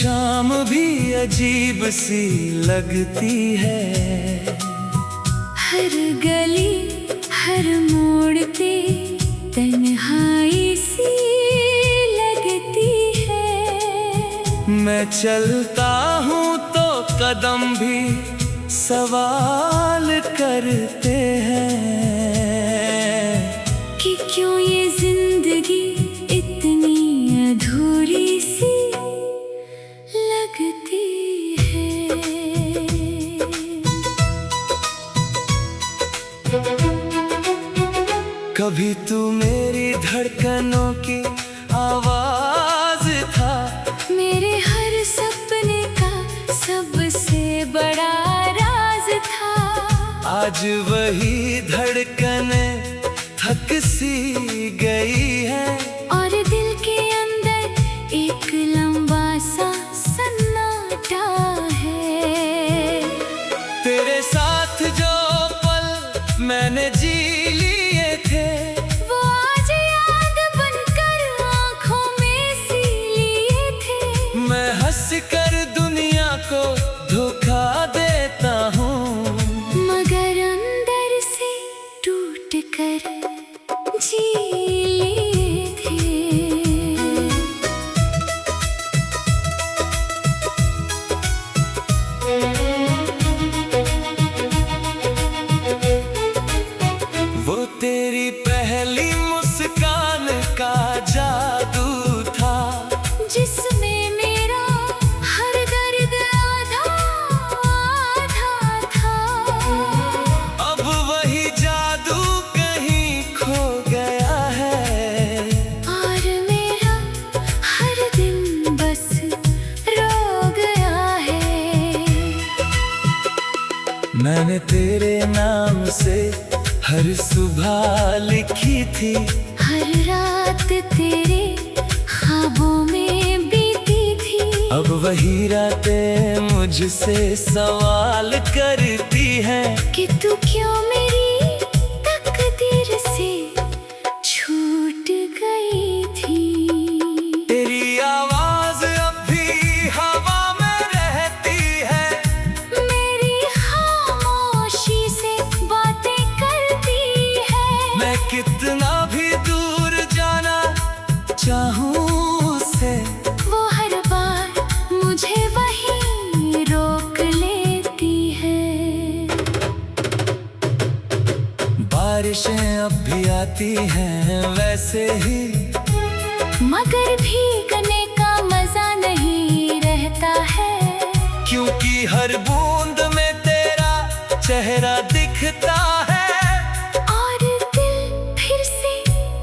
शाम भी अजीब सी लगती है। हर गली हर मोड़ पे तन्हाई सी लगती है। मैं चलता हूँ तो कदम भी सवाल करते हैं कि क्यों ये जिंदगी इतनी अधूरी सी लगती है। कभी तू मेरी धड़कनों की आवाज था, मेरे हर सपने का सबसे बड़ा राज था। आज वही धड़कने थक सी गई है और दिल के अंदर एक लंबा सा सन्नाटा है। तेरे साथ जो पल मैंने जी लिए थे, वो आज याद बनकर आँखों में सी लिए थे। मैं हंस कर दुनिया को धोखा देता हूँ, मगर अंदर से टूट कर जी लिए थे। वो तेरी पहली मुस्कान का जादू था, जिसमें मेरा हर दर्द आधा आधा था। अब वही जादू कहीं खो गया है और मेरा हर दिन बस रो गया है। मैंने तेरे नाम से हर सुबह लिखी थी, हर रात तेरे ख्वाबों में बीती थी। अब वही रातें मुझसे सवाल करती हैं कि तू क्यों मेरी तकदीर से छूट गई थी। तेरी आवाज अब भी हवा में रहती है, मेरी खामोशी से बातें करती है। मैं कितना भी दूर जाना चाहूँ उससे, वो हर बार मुझे वहीं रोक लेती है। बारिशें अब भी आती हैं वैसे ही, मगर भीगने का मजा नहीं रहता है। क्योंकि हर बूंद में तेरा चेहरा दिखता है, और दिल फिर से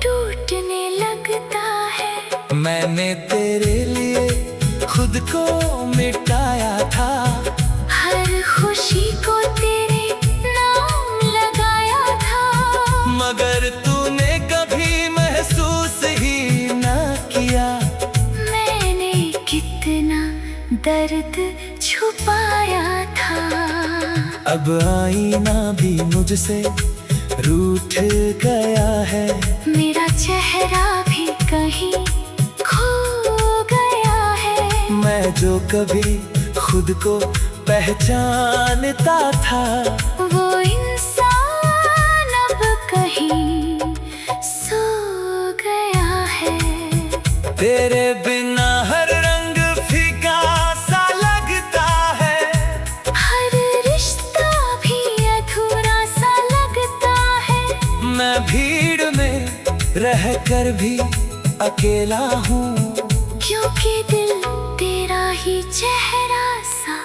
टूटने लगता है। मैंने तेरे लिए खुद को मिटाया था, हर खुशी को तेरे नाम लगाया था। मगर तूने कभी महसूस ही ना किया मैंने कितना दर्द छुपाया था। अब आईना भी मुझसे रूठ गया है, मेरा चेहरा भी कहीं खो गया है। मैं जो कभी खुद को पहचानता था, वो इंसान अब कहीं सो गया है। तेरे बिना हर रंग फीका सा लगता है, हर रिश्ता भी अधूरा सा लगता है। मैं भीड़ में रहकर भी अकेला हूँ, क्योंकि दिल तेरा ही चेहरा सा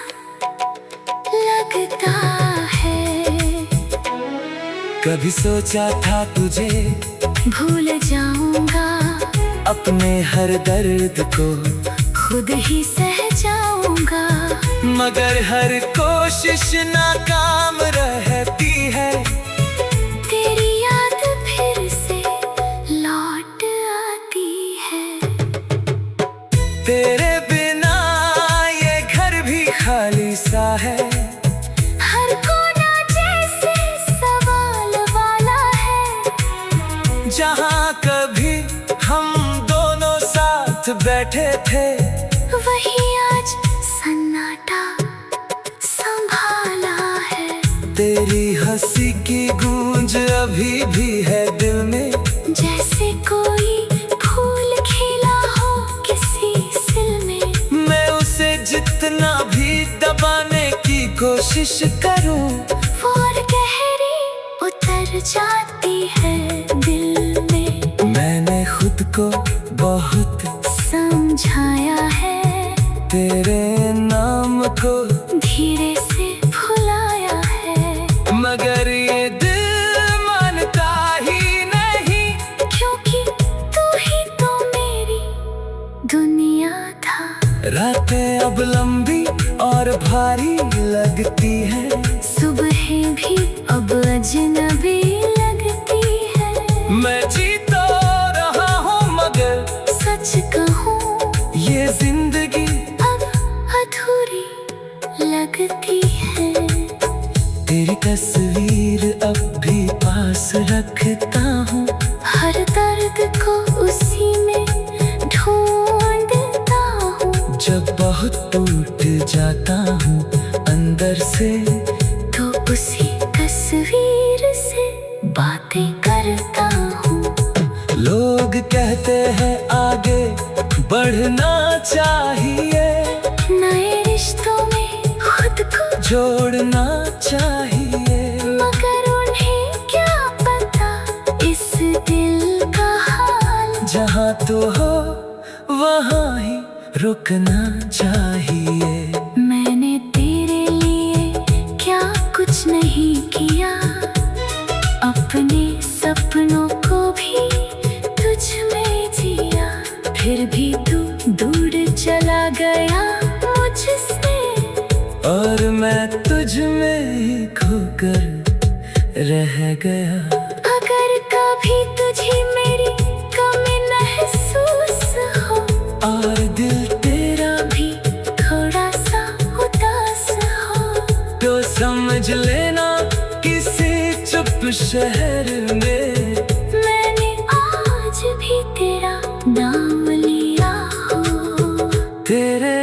लगता है। कभी सोचा था तुझे भूल जाऊंगा, अपने हर दर्द को खुद ही सह जाऊंगा। मगर हर कोशिश नाकाम रहती है, तेरी याद फिर से लौट आती है। तेरे बिना ये घर भी खाली सा है, हर कोना जैसे सवाल वाला है। जहाँ कभी हम दोनों साथ बैठे थे, वही आज हंसी की गूंज अभी भी है दिल में, जैसे कोई फूल खिला हो किसी सिल में। मैं उसे जितना भी दबाने की कोशिश करूं, वो और गहरी उतर जाती है दिल में। मैंने खुद को बहुत समझाया है, तेरे नाम को धीरे से भुलाया है, मगर ये दिल मानता ही नहीं, क्योंकि तू ही तो मेरी दुनिया था। रातें अब लंबी और भारी लगती है, सुबहें भी अब अजनबी लगती है। मैं जी तो रहा हूँ मगर सच कहूँ ये जिंदगी अब अधूरी लगती है। तेरी तस्वीर अब भी पास रखता हूँ, हर दर्द को उसी में ढूंढता हूँ। जब बहुत टूट जाता हूँ अंदर से, तो उसी तस्वीर से बातें करता हूँ। लोग कहते हैं आगे बढ़ना चाहिए, नए रिश्तों में खुद को जोड़ना चाहिए, मगर उन्हें क्या पता इस दिल का हाल। जहाँ तो हो वहाँ ही रुकना चाहिए। मैंने तेरे लिए क्या कुछ नहीं किया, अपने सपनों को भी तुझ में जिया। फिर भी तू दूर चला गया मुझसे, और मैं तुझ में ही खोकर रह गया। अगर कभी तुझे मेरी कमी महसूस हो, और दिल तेरा भी थोड़ा सा उदास हो, तो समझ लेना किसी चुप शहर में मैंने आज भी तेरा नाम लिया हो। तेरे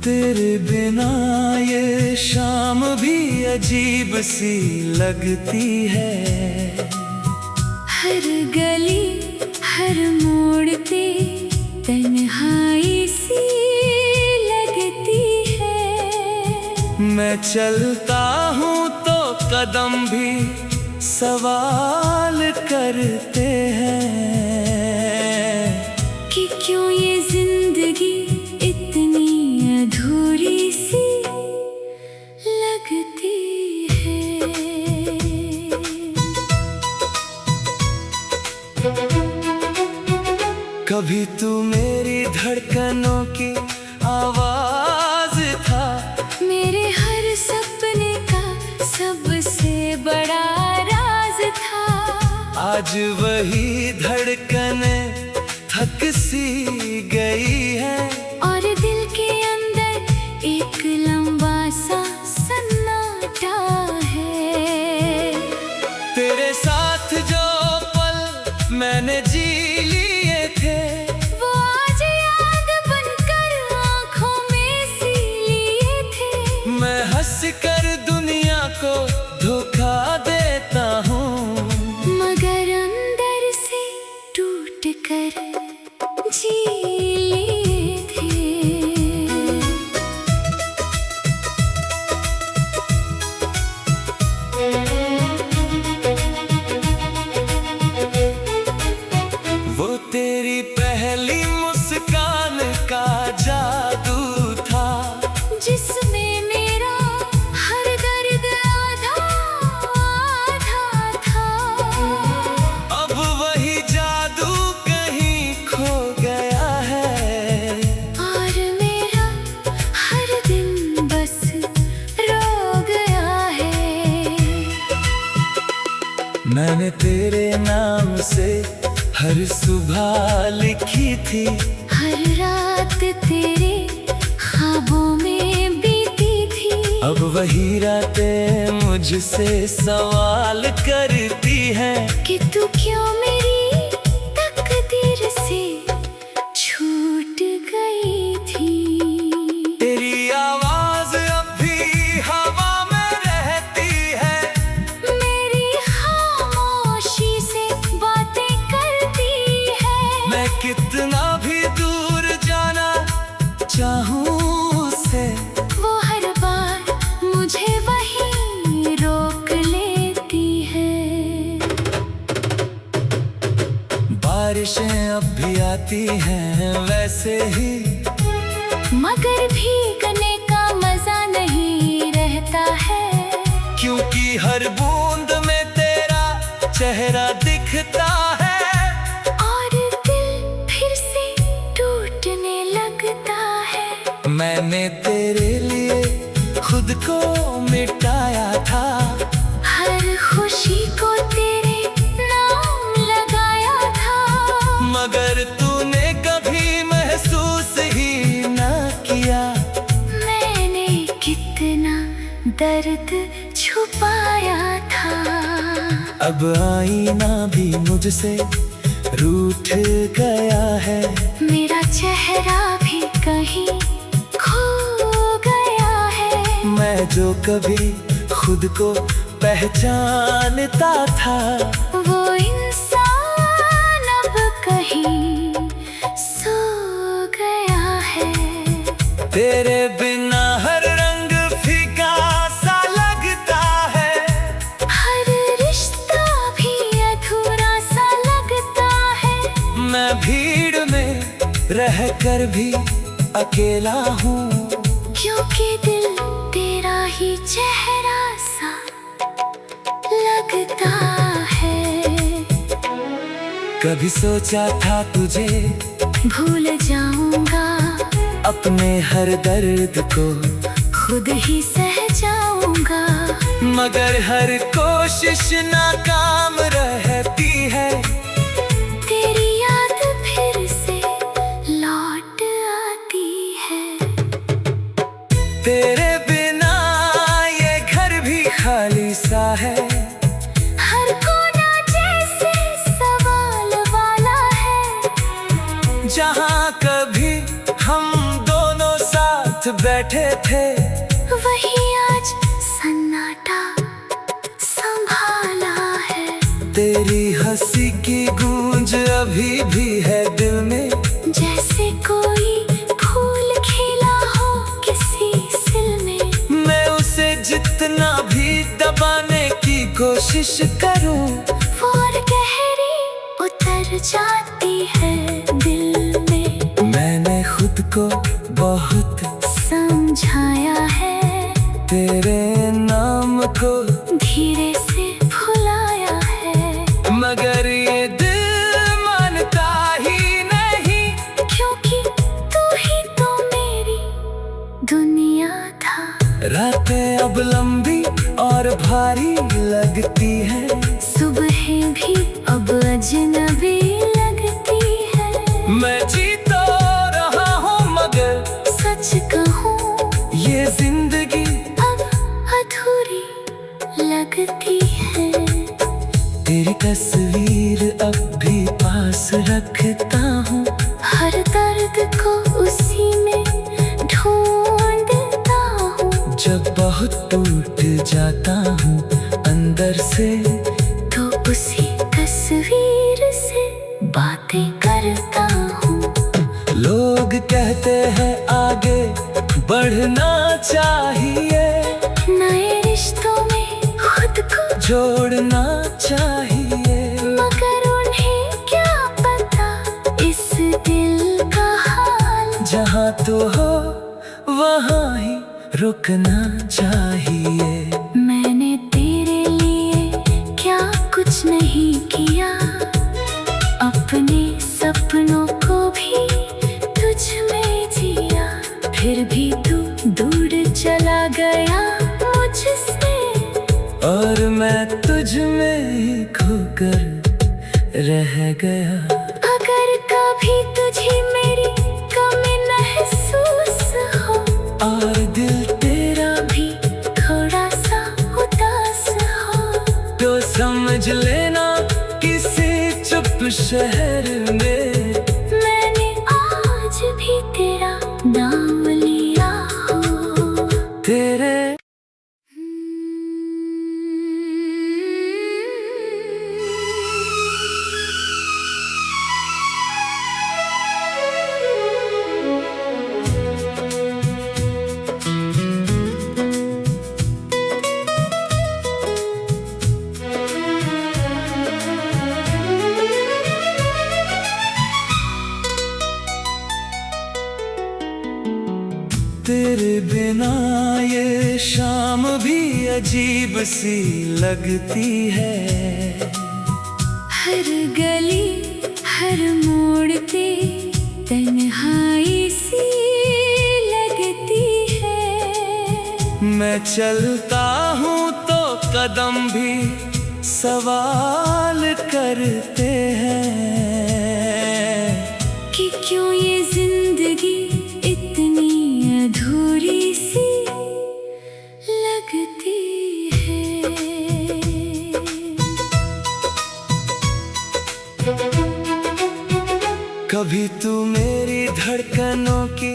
तेरे बिना ये शाम भी अजीब सी लगती है। हर गली हर मोड़ पे तन्हाई सी लगती है। मैं चलता हूँ तो कदम भी सवाल करते हैं कि क्यों ये जिंदगी इतनी अधूरी सी लगती है। कभी तू मेरी धड़कनों की आवाज था, मेरे हर सपने का सबसे बड़ा राज था। आज वही धड़कने थक सी गई है, और दिल के अंदर एक लंबा सा सन्नाटा है। तेरे साथ जो पल मैंने जी लिए थे, वो आज याद बनकर आँखों में सी लिए थे। मैं हंस कर दुनिया को धोखा देता हूँ, मगर अंदर से टूट कर जी लिए थे। वो तेरी पहली मुस्कान का जादू था, जिसने मेरा हर मैंने तेरे नाम से हर सुबह लिखी थी, हर रात तेरे ख्वाबों में बीती थी। अब वही रातें मुझसे सवाल करती हैं कि तू क्यों मेरी तकदीर से छूट गई थी। तेरी आवाज अब भी हवा में रहती है, मेरी खामोशी से बातें करती है। मैं कितना भी दूर जाना चाहूँ उससे, वो हर बार मुझे वहीं रोक लेती है। बारिशें अब भी आती हैं वैसे ही, मगर भीगने का मजा नहीं रहता है। क्योंकि हर बूंद में तेरा चेहरा दिखता है, और दिल फिर से टूटने लगता है। मैंने तेरे लिए खुद को मिटाया था, हर खुशी को तेरे नाम लगाया था। मगर तूने कभी महसूस ही ना किया मैंने कितना दर्द छुपाया था। अब आईना भी मुझसे रूठ गया है, मेरा चेहरा भी कहीं खो गया है। मैं जो कभी खुद को पहचानता था, वो इंसान अब कहीं सो गया है। तेरे बिना हर रंग फीका सा लगता है, हर रिश्ता भी अधूरा सा लगता है। मैं भीड़ में रहकर भी अकेला हूँ, क्योंकि दिल तेरा ही चेहरा सा लगता है। कभी सोचा था तुझे भूल जाऊंगा, अपने हर दर्द को खुद ही सह जाऊंगा। मगर हर कोशिश नाकाम रहती है, तेरी याद फिर से लौट आती है। तेरे बिना ये घर भी खाली सा है, हर कोना जैसे सवाल वाला है। जहाँ कभी हम दोनों साथ बैठे थे, वही आज सन्नाटा संभाला है। तेरी हंसी की गूंज अभी भी है दिल में, जैसे कोई फूल खिला हो किसी सिल में। मैं उसे जितना भी दबाने की कोशिश करूं, वो और गहरी उतर जाती है दिल में। मैंने खुद को बहुत समझाया है, तेरे नाम को धीरे से भुलाया है। मगर ये दिल मानता ही नहीं, क्योंकि तू ही तो मेरी दुनिया था। रातें अब लंबी और भारी लगती हैं, सुबह भी अब अजनबी लगती है। मैं जी तो रहा हूँ मगर सच कहूँ ये जिंदगी अब अधूरी लगती है। तेरी तस्वीर अब भी पास रखता हूँ, हर दर्द को उसी में ढूंढता हूँ। जब बहुत टूट जाता हूँ अंदर से, तो उसी तस्वीर से बातें करता हूँ। लोग कहते हैं आगे बढ़ना चाहिए, नए रिश्तों में खुद को जोड़ना चाहिए। मगर उन्हें क्या पता इस दिल का हाल। जहाँ तो हो वहाँ ही रुकना चाहिए। मैंने तेरे लिए क्या कुछ नहीं किया, अपने सपनों को भी तुझ में जिया। फिर भी तू दूर चला गया मुझसे, और मैं तुझ में खो कर रह गया। अगर कभी तुझे मेरी कमी महसूस हो और दिल तेरा भी थोड़ा सा उदास हो तो समझ लेना किसी चुप शहर में मैंने आज भी तेरा नाम लिया हो। तेरे तेरे बिना ये शाम भी अजीब सी लगती है। हर गली हर मोड़ पे तन्हाई सी लगती है। मैं चलता हूँ तो कदम भी सवाल करते हैं कि क्यों ये जिंदगी इतनी अधूरी सी लगती है। कभी तू मेरी धड़कनों की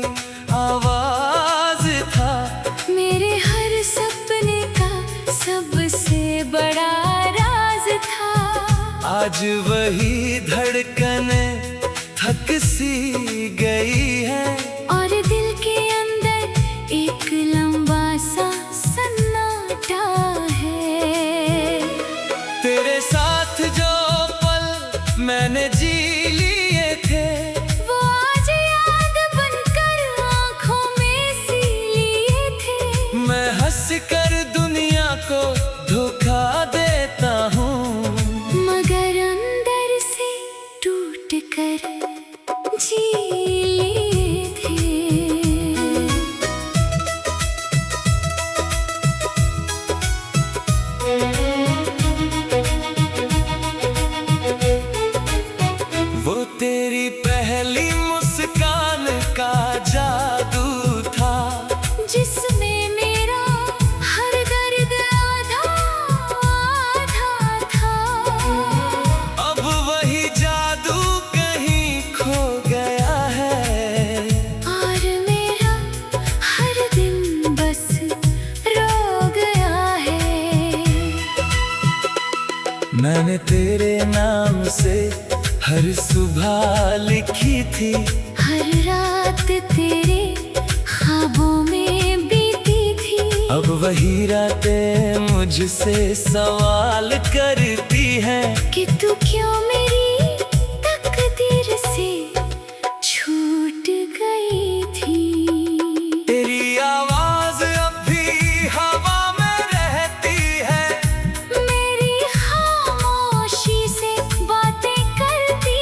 आवाज था, मेरे हर सपने का सबसे बड़ा राज था। आज वही धड़कने थक सी गई है और दिल के अंदर एक लंबा सा सन्नाटा है। तेरे साथ जो पल मैंने जी लिए थे वो आज याद बनकर आँखों में सी लिए थे। मैं हंस कर दुनिया को धोखा देता हूँ, मगर अंदर से टूट कर जी लिए थे। वो तेरी पहली मुस्कान का जादू था, जिसमें मेरा हर दर्द आधा आधा था। अब वही जादू कहीं खो गया है और मेरा हर दिन बस रो गया है। मैंने तेरे नाम से हर सुबह लिखी थी, हर रात तेरे ख्वाबों में बीती थी। अब वही रातें मुझसे सवाल करती हैं कि तू क्यों मेरी तकदीर से छूट गई थी। तेरी आवाज अब भी हवा में रहती है, मेरी खामोशी से बातें करती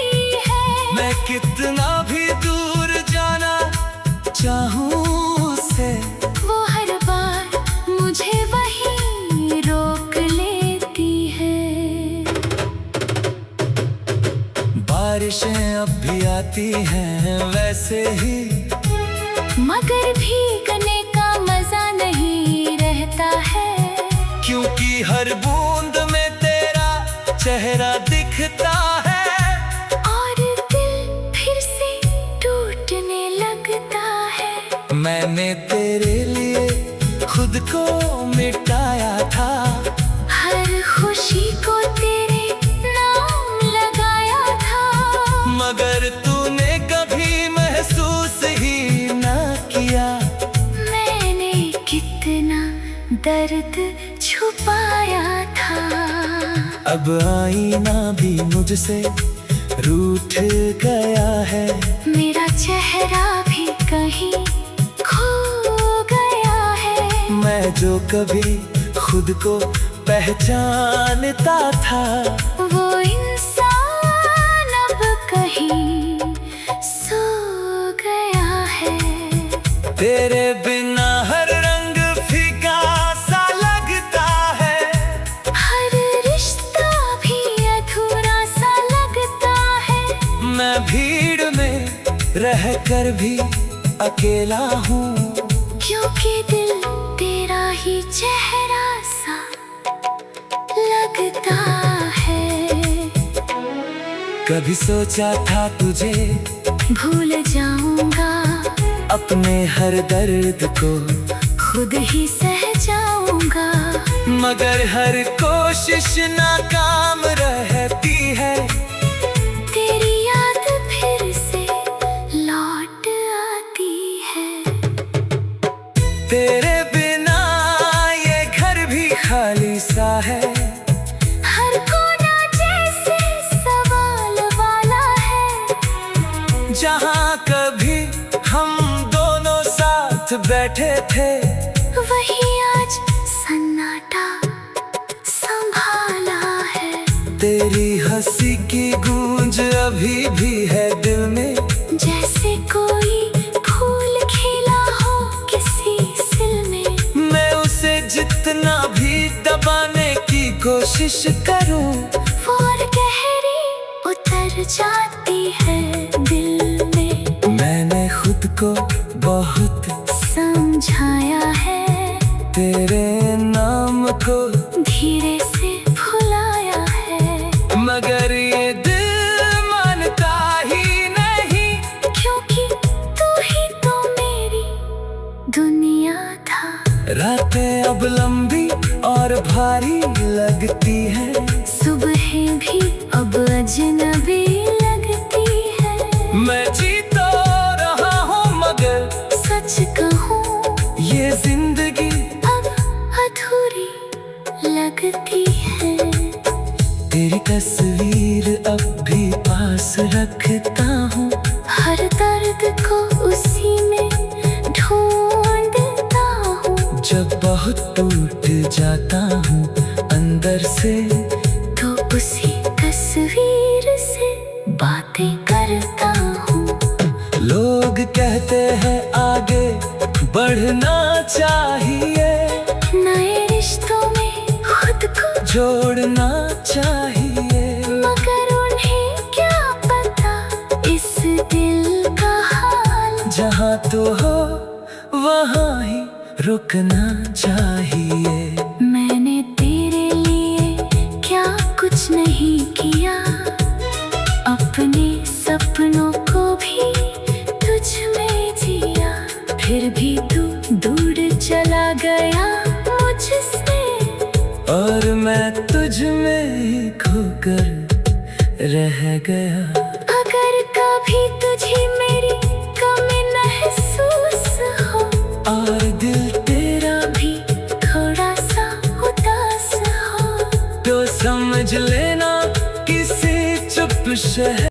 है। मैं कितना भी दूर जाना चाहूँ उससे, वो हर बार मुझे वहीं रोक लेती है। बारिशें अब भी आती हैं वैसे ही, मगर भीगने का मजा नहीं रहता है। क्योंकि हर बूंद में तेरा चेहरा दिखता है। और दिल फिर से टूटने लगता है। मैंने तेरे लिए खुद को मिटाया था, हर खुशी को तेरे नाम लगाया था। मगर तूने कभी महसूस ही ना किया मैंने कितना दर्द छुपाया था। अब आईना भी मुझसे रूठ गया है, मेरा चेहरा भी कहीं खो गया है। मैं जो कभी खुद को पहचानता था, वो इंसान अब कहीं सो गया है। तेरे बिना हर रंग फीका सा लगता है, हर रिश्ता भी अधूरा रहकर भी अकेला हूँ, क्योंकि दिल तेरा ही चेहरा सा लगता है। कभी सोचा था तुझे भूल जाऊंगा, अपने हर दर्द को खुद ही सह जाऊंगा, मगर हर कोशिश नाकाम रहती है। तेरी याद फिर से लौट आती है। तेरे बिना ये घर भी खाली सा है, हर कोना जैसे सवाल वाला है। जहाँ कभी हम दोनों साथ बैठे थे, वही आज सन्नाटा संभाला है। तेरी हंसी की गूंज अभी भी है दिल में, जैसे कोई फूल खिला हो किसी सिल में। मैं उसे जितना भी दबाने की कोशिश करूं, और गहरी उतर जाती है दिल में। मैंने खुद को बहुत समझाया है, तेरे नाम को धीरे से भुलाया है, मगर ये दिल मानता ही नहीं, क्योंकि तू ही तो मेरी दुनिया था। रातें अब लंबी और भारी लगती है, सुबहें भी अब अजनबी लगती है। मैं जी तो रहा हूँ मगर सच कहूँ ये जिंदगी अब अधूरी लगती है। तेरी तस्वीर अब भी पास रखता हूँ, हर दर्द को उसी में ढूंढता हूँ। जब बहुत टूट जाता हूँ अंदर से, तो उसी तस्वीर से बातें करता हूँ। लोग कहते हैं आगे बढ़ना चाहिए, नए रिश्तों में खुद को जोड़ना चाहिए, मगर उन्हें क्या पता इस दिल का हाल। जहाँ तो हो वहाँ ही रुकना चाहिए। मैंने तेरे लिए क्या कुछ नहीं किया, अपने सपनों को भी तुझ में जिया। फिर भी तू दूर चला गया मुझसे, और मैं तुझ में ही खोकर रह गया। अगर कभी तुझे मेरी कमी महसूस हो, और दिल तेरा भी थोड़ा सा उदास हो, तो समझ लेना किसी चुप शहर